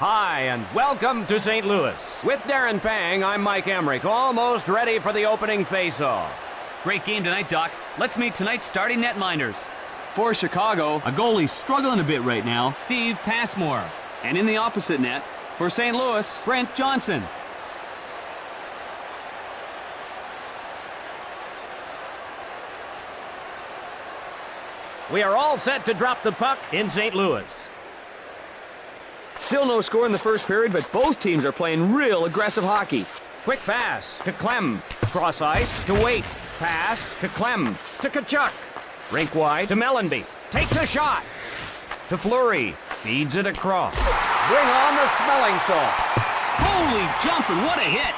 Hi, and welcome to St. Louis. With Darren Pang, I'm Mike Emmerich, almost ready for the opening face-off. Great game tonight, Doc. Let's meet tonight's starting netminders. For Chicago, a goalie struggling a bit right now, Steve Passmore. And in the opposite net, for St. Louis, Brent Johnson. We are all set to drop the puck in St. Louis. Still no score in the first period, but both teams are playing real aggressive hockey. Quick pass to Clem. Cross ice to Waite. Pass to Clem. To Tkachuk. Rink wide to Mellenby. Takes a shot. To Fleury. Feeds it across. Bring on the smelling salt. Holy jumping, what a hit!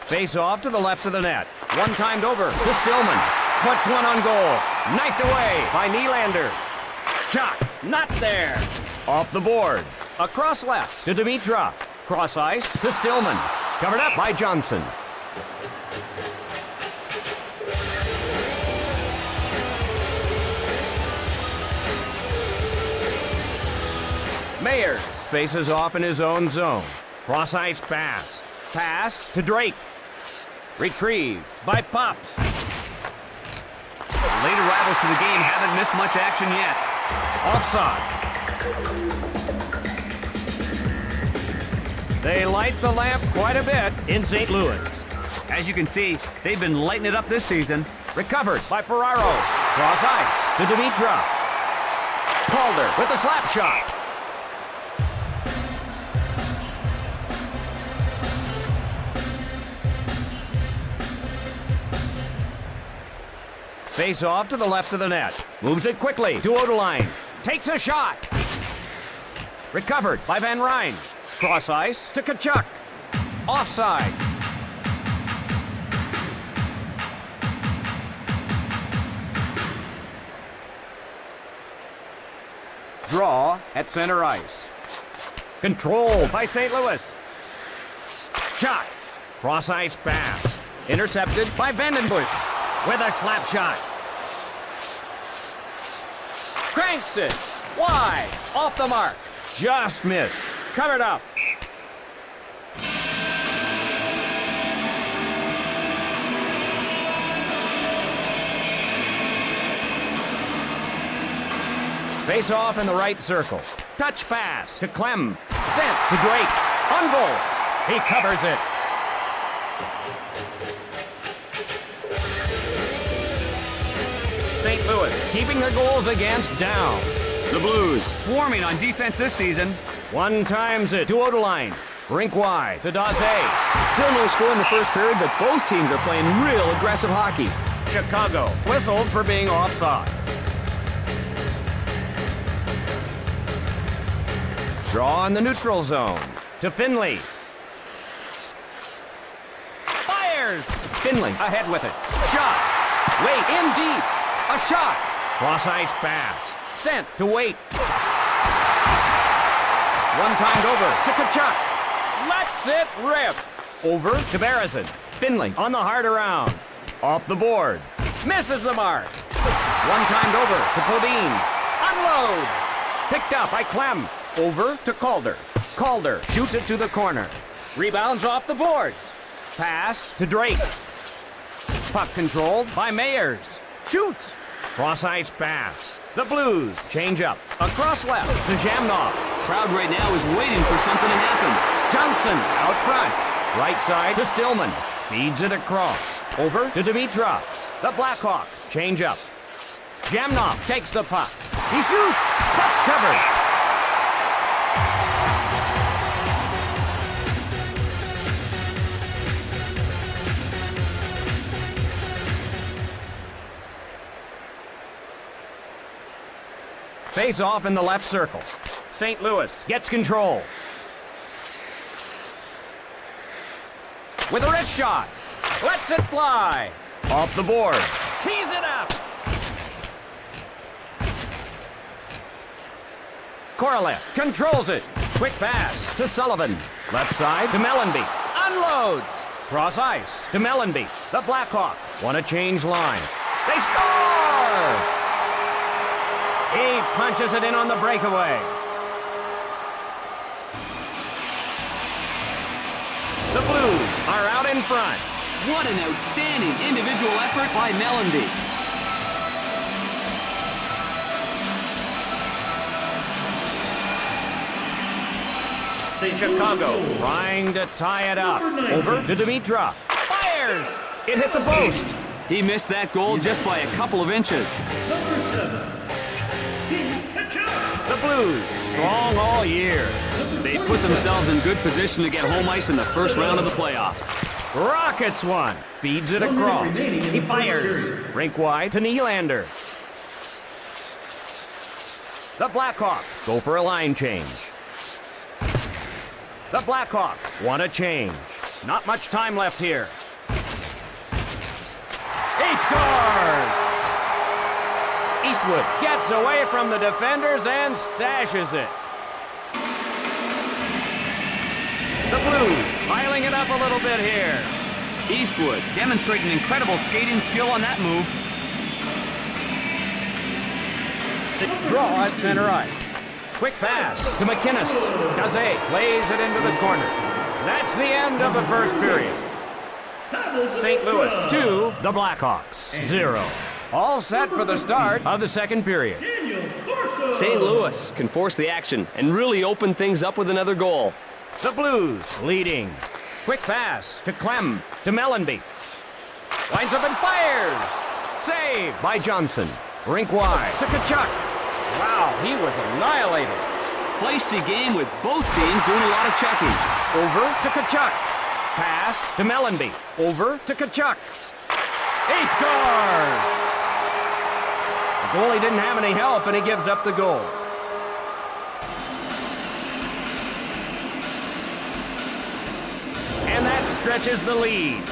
Face off to the left of the net. One timed over to Stillman. Puts one on goal. Knifed away by Nylander. Shot. Not there. Off the board. Across left to Dimitrov. Cross ice to Stillman. Covered up by Johnson. Mayers faces off in his own zone. Cross ice pass. Pass to Drake. Retrieved by Pops. Late arrivals to the game haven't missed much action yet. Offside. They light the lamp quite a bit in St. Louis. As you can see, they've been lighting it up this season. Recovered by Ferraro. Cross ice to Dimitrov. Calder with the slap shot. Face off to the left of the net. Moves it quickly to Odeline. Takes a shot. Recovered by Van Ryn. Cross ice to Tkachuk. Offside. Draw at center ice. Controlled by St. Louis. Shot. Cross ice pass. Intercepted by Vandenbush. With a slap shot. Cranks it. Wide. Off the mark. Just missed. Covered up. Face off in the right circle. Touch pass to Clem. Sent to Drake. On goal. He covers it. St. Louis keeping their goals against down. The Blues swarming on defense this season. One times it to Odeline. Rink wide to Daze. Still no score in the first period, but both teams are playing real aggressive hockey. Chicago whistled for being offside. Draw in the neutral zone to Finley. Fires! Finley ahead with it. Shot. Wait in deep. A shot. Cross ice pass. Sent to Waite. One timed over to Tkachuk. Lets it rip. Over to Barrison. Finley on the hard around. Off the board. Misses the mark. One timed over to Podine. Unloads. Picked up by Clem. Over to Calder. Calder shoots it to the corner. Rebounds off the boards. Pass to Drake. Puck controlled by Mayers. Shoots. Cross ice pass. The Blues change up. Across left to Jamnov. Crowd right now is waiting for something to happen. Johnson out front. Right side to Stillman. Feeds it across. Over to Dimitrov. The Blackhawks change up. Jamnov takes the puck. He shoots. Puck covered. Face off in the left circle. St. Louis gets control. With a wrist shot. Lets it fly. Off the board. Tees it up. Korolev controls it. Quick pass to Sullivan. Left side to Mellenby. Unloads. Cross ice to Mellenby. The Blackhawks want to change line. They score! He punches it in on the breakaway. The Blues are out in front. What an outstanding individual effort by Mellenby. Chicago trying to tie it up. Over to Dimitrov. Fires! It hit the post. He missed that goal just by a couple of inches. The Blues strong all year. They put themselves in good position to get home ice in the first round of the playoffs. Rockets one. Feeds it across. He fires. Rink wide to Nylander. The Blackhawks go for a line change. The Blackhawks want to change. Not much time left here. He scores! Eastwood gets away from the defenders and stashes it. The Blues piling it up a little bit here. Eastwood demonstrating incredible skating skill on that move. Draw at center ice. Quick pass to McInnes. Gazet plays it into the corner. That's the end of the first period. St. Louis 2, the Blackhawks 0. All set for the start of the second period. St. Louis can force the action and really open things up with another goal. The Blues leading. Quick pass to Clem to Mellenby. Winds up and fires. Save by Johnson. Rink wide to Tkachuk. Wow, he was annihilated. Feisty game with both teams doing a lot of checking. Over to Tkachuk. Pass to Mellenby. Over to Tkachuk. He scores! The goalie didn't have any help, and he gives up the goal. And that stretches the lead.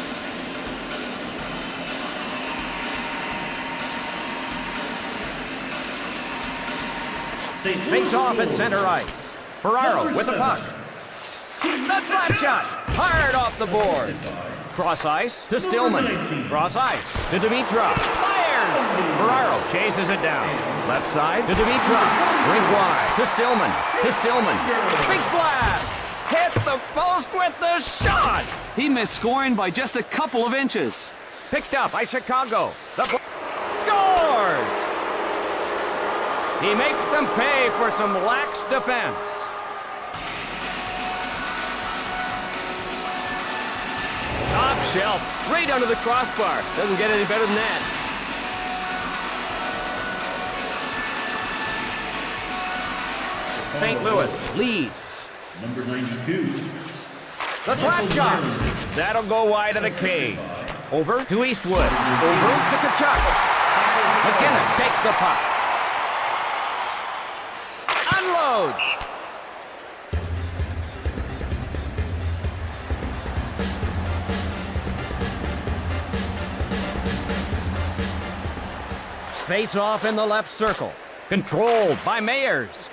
Face off at center ice. Ferraro with the puck. The slap shot. Hard off the board. Cross ice to Stillman. Cross ice to Dimitrov. Fires! Ferraro chases it down. Left side to Dimitrov. Rink wide to Stillman. To Stillman. Big blast! Hit the post with the shot! He missed scoring by just a couple of inches. Picked up by Chicago. Scores! He makes them pay for some lax defense. Top shelf, right under the crossbar. Doesn't get any better than that. St. Louis leads. Number 92. The slap shot. That'll go wide of the cage. Over to Eastwood. Over to Tkachuk. McInnes takes the puck. Unloads. Face off in the left circle. Controlled by Mayers.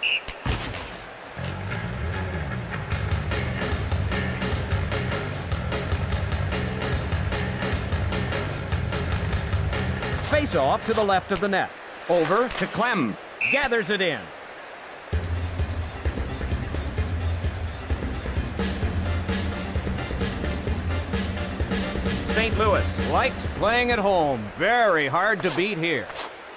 Face off to the left of the net. Over to Clem. Gathers it in. St. Louis likes playing at home. Very hard to beat here.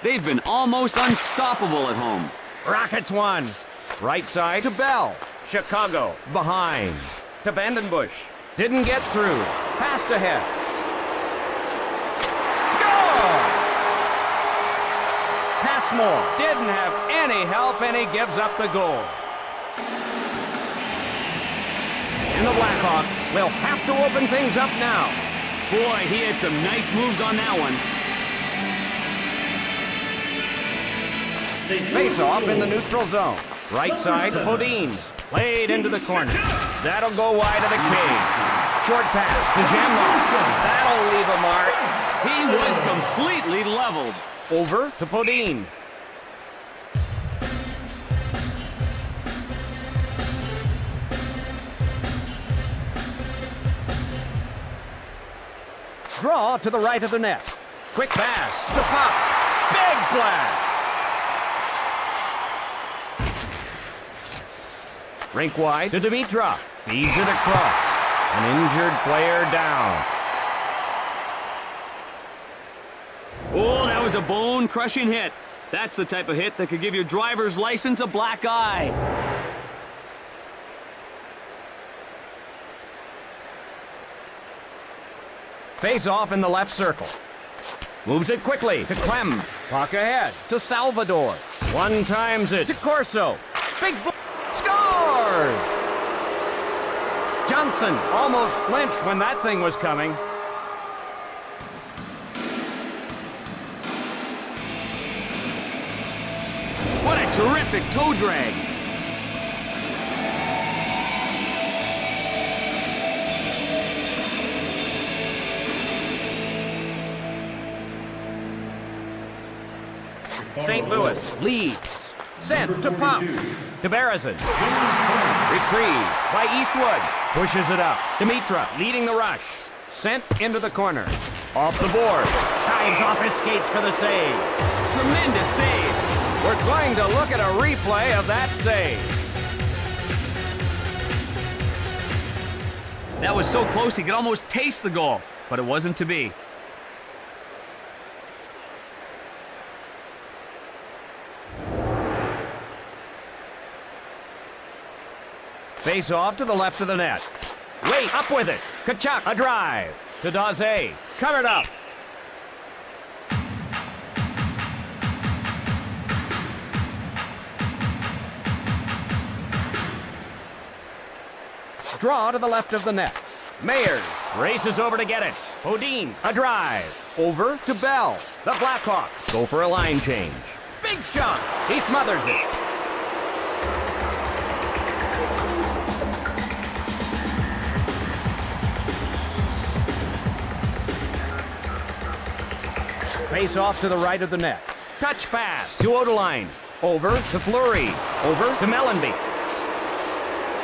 They've been almost unstoppable at home. Rockets won. Right side to Bell. Chicago behind. To Vandenbush. Didn't get through. Passed ahead. Score! Passmore didn't have any help, and he gives up the goal. And the Blackhawks will have to open things up now. Boy, he had some nice moves on that one. Face off in the neutral zone. Right side to Bodine. Played into the corner. That'll go wide of the cage. Short pass to Jamlock. That'll leave a mark. He was completely leveled. Over to Bodine. Draw to the right of the net. Quick pass to Pops. Big blast. Rink wide to Dimitrov. Feeds it across. An injured player down. Oh, that was a bone-crushing hit. That's the type of hit that could give your driver's license a black eye. Face off in the left circle. Moves it quickly to Clem. Puck ahead to Salvador. One times it to Corso. Scores! Johnson almost flinched when that thing was coming. What a terrific toe drag. St. Louis leads. Sent to Pops. To Berezin. Retrieved by Eastwood. Pushes it up. Dimitrov leading the rush. Sent into the corner. Off the board. Dives off his skates for the save. Tremendous save. We're going to look at a replay of that save. That was so close he could almost taste the goal, but it wasn't to be. Face off to the left of the net. Wait, up with it. Kachuk, a drive. To Daze. Covered up. Draw to the left of the net. Mayers races over to get it. Odin, a drive. Over to Bell. The Blackhawks go for a line change. Big shot. He smothers it. Face off to the right of the net. Touch pass to Odeline. Over to Fleury. Over to Mellenby.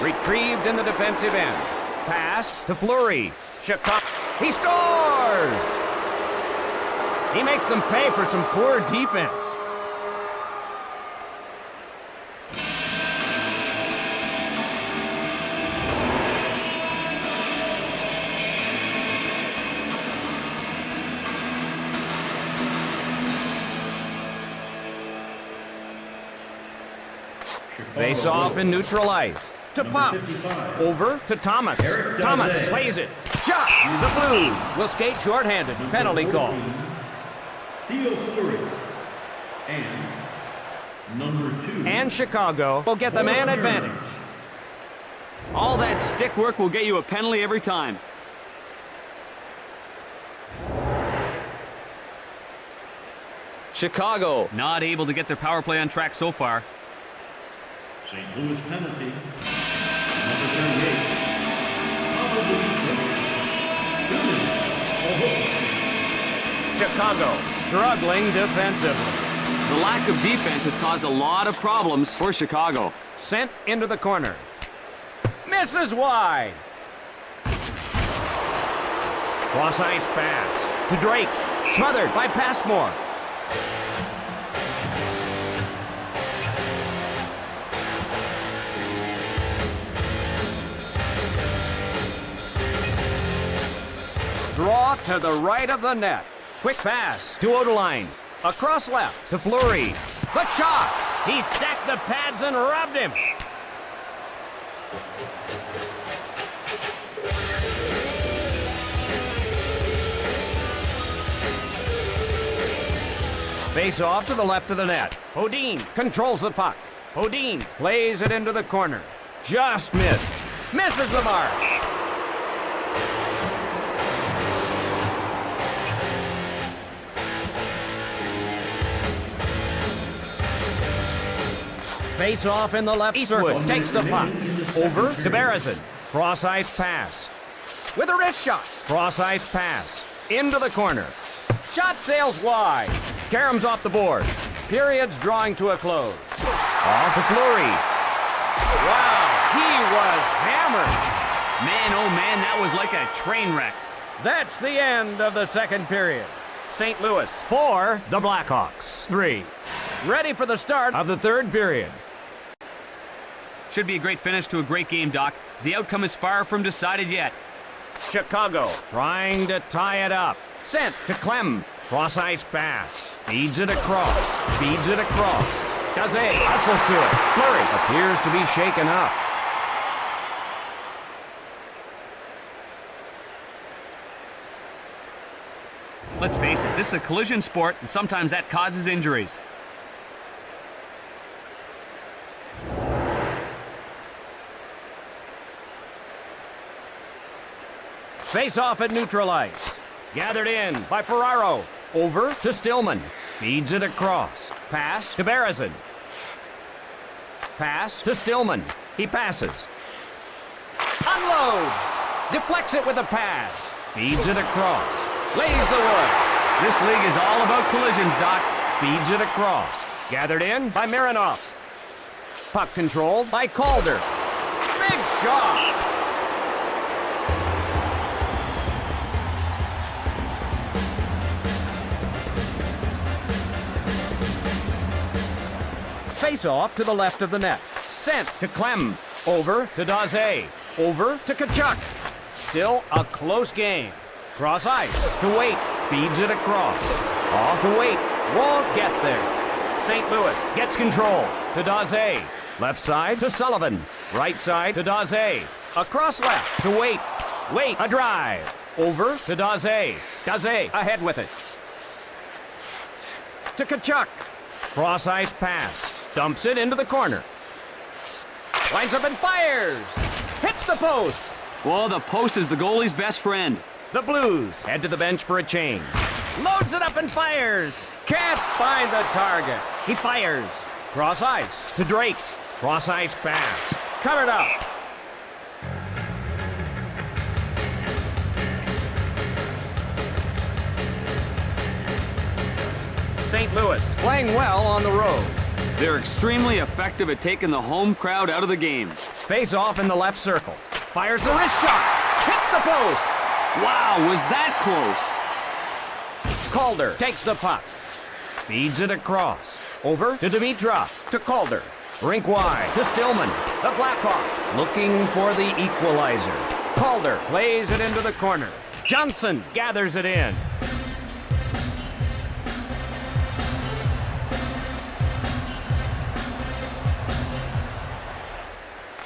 Retrieved in the defensive end. Pass to Fleury. Chicago. He scores! He makes them pay for some poor defense. Face off and neutralize. To Pops. Over to Thomas. Thomas plays it. Shot. The Blues will skate shorthanded. Penalty call. Theo Fleury. And number 2. And Chicago will get the man advantage. All that stick work will get you a penalty every time. Chicago not able to get their power play on track so far. St. Louis penalty. Number 38. Chicago struggling defensively. The lack of defense has caused a lot of problems for Chicago. Sent into the corner. Misses wide. Cross ice pass to Drake. Smothered by Passmore. Draw to the right of the net. Quick pass to Odeline. Across left to Fleury. The shot. He stacked the pads and rubbed him. Face off to the left of the net. Odin controls the puck. Odin plays it into the corner. Just missed. Misses the mark. Face off in the left circle. Takes the puck. Over to Berezin. Cross ice pass. With a wrist shot. Cross ice pass. Into the corner. Shot sails wide. Karam's off the boards. Period's drawing to a close. Off to Fleury. Wow, he was hammered. Man, oh man, that was like a train wreck. That's the end of the second period. St. Louis 4, the Blackhawks 3. Ready for the start of the third period. Should be a great finish to a great game, Doc. The outcome is far from decided yet. Chicago trying to tie it up. Sent to Clem. Cross-ice pass. Feeds it across. Feeds it across. Gazet hustles to it. Fleury appears to be shaken up. Let's face it, this is a collision sport, and sometimes that causes injuries. Face-off at neutral ice. Gathered in by Ferraro. Over to Stillman. Feeds it across. Pass to Berezin. Pass to Stillman. He passes. Unloads. Deflects it with a pass. Feeds it across. Lays the wood. This league is all about collisions, Doc. Feeds it across. Gathered in by Mironov. Puck controlled by Calder. Big shot. Face-off to the left of the net. Sent to Clem. Over to Daze. Over to Kachuk. Still a close game. Cross ice to Waite. Feeds it across. Off to Waite. Won't get there. St. Louis gets control to Daze. Left side to Sullivan. Right side to Daze. Across left to Waite. Waite a drive. Over to Daze. Daze ahead with it. To Kachuk. Cross ice pass. Dumps it into the corner. Lines up and fires. Hits the post. Well, the post is the goalie's best friend. The Blues head to the bench for a change. Loads it up and fires. Can't find the target. He fires. Cross ice to Drake. Cross ice pass. Covered up. St. Louis playing well on the road. They're extremely effective at taking the home crowd out of the game. Face off in the left circle. Fires the wrist shot. Hits the post. Wow, was that close? Calder takes the puck. Feeds it across. Over to Dimitrov. To Calder. Rink wide to Stillman. The Blackhawks looking for the equalizer. Calder plays it into the corner. Johnson gathers it in.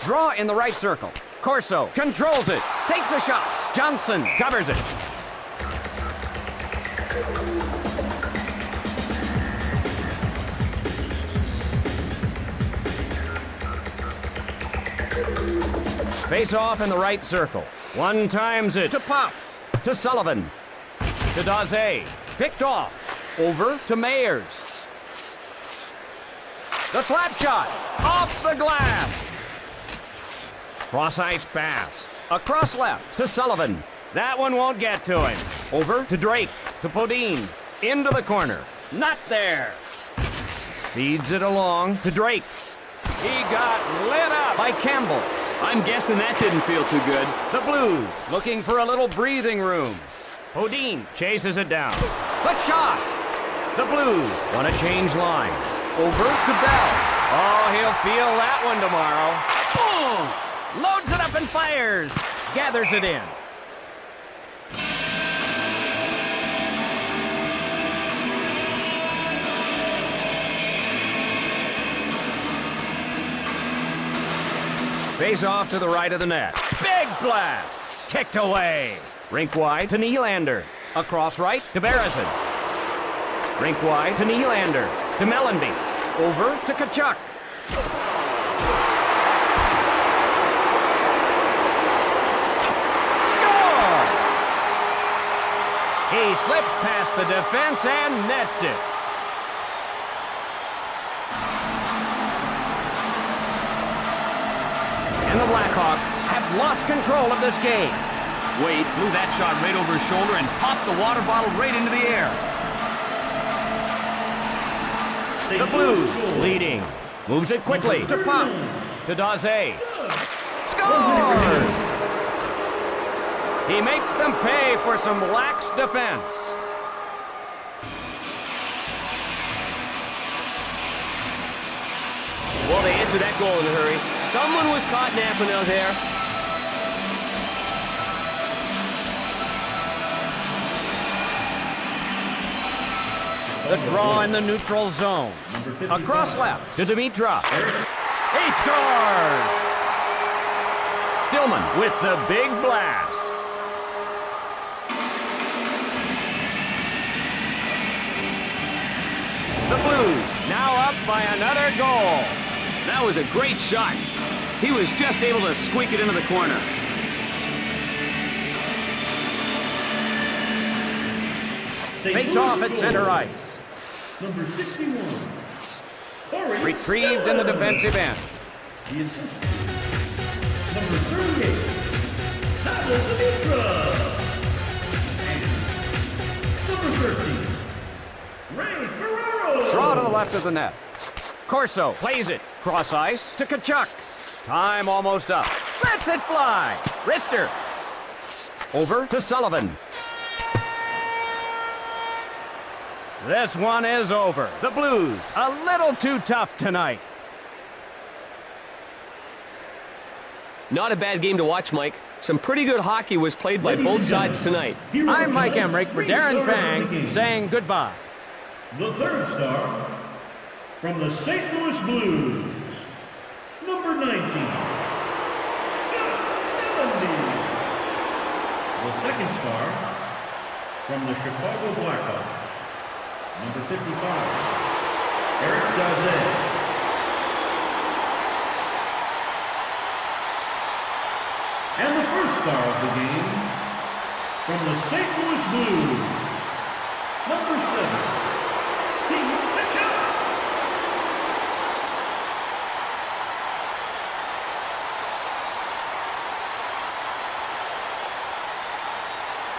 Draw in the right circle. Corso controls it. Takes a shot. Johnson covers it. Face off in the right circle. One times it to Pops. To Sullivan. To Daze. Picked off. Over to Mayers. The slap shot. Off the glass. Cross ice pass. Across left to Sullivan. That one won't get to him. Over to Drake. To Podine. Into the corner. Not there. Feeds it along to Drake. He got lit up by Campbell. I'm guessing that didn't feel too good. The Blues looking for a little breathing room. Podine chases it down. But shot. The Blues want to change lines. Over to Bell. Oh, he'll feel that one tomorrow. Boom! Loads it up and fires. Gathers it in. Face off to the right of the net. Big blast. Kicked away. Rink wide to Nylander. Across right to Berezin. Rink wide to Nylander. To Mellenby. Over to Kachuk. He slips past the defense and nets it. And the Blackhawks have lost control of this game. Wade threw that shot right over his shoulder and popped the water bottle right into the air. The Blues leading. Moves it quickly to Pops. To Daze. Scores! He makes them pay for some lax defense. Well, they answered that goal in a hurry. Someone was caught napping out there. The draw in the neutral zone. Across left to Dimitra. He scores! Stillman with the big blast. The Blues now up by another goal. That was a great shot. He was just able to squeak it into the corner. Face off at center ice. Number 61. Corey Retrieved in the defensive end. The assist. Number 38. Pavel Dimitra. And number 13. Ray Ferraro. Draw to the left of the net. Corso plays it. Cross ice to Kachuk. Time almost up. Lets it fly. Wrister. Over to Sullivan. This one is over. The Blues, a little too tough tonight. Not a bad game to watch, Mike. Some pretty good hockey was played by both sides tonight. I'm Mike Emmerich for Darren Pang saying goodbye. The third star from the St. Louis Blues, number 19, Scott Mellenby. The second star from the Chicago Blackhawks, number 55, Eric Daze. And the first star of the game from the St. Louis Blues, number 7, Pete Mitchell.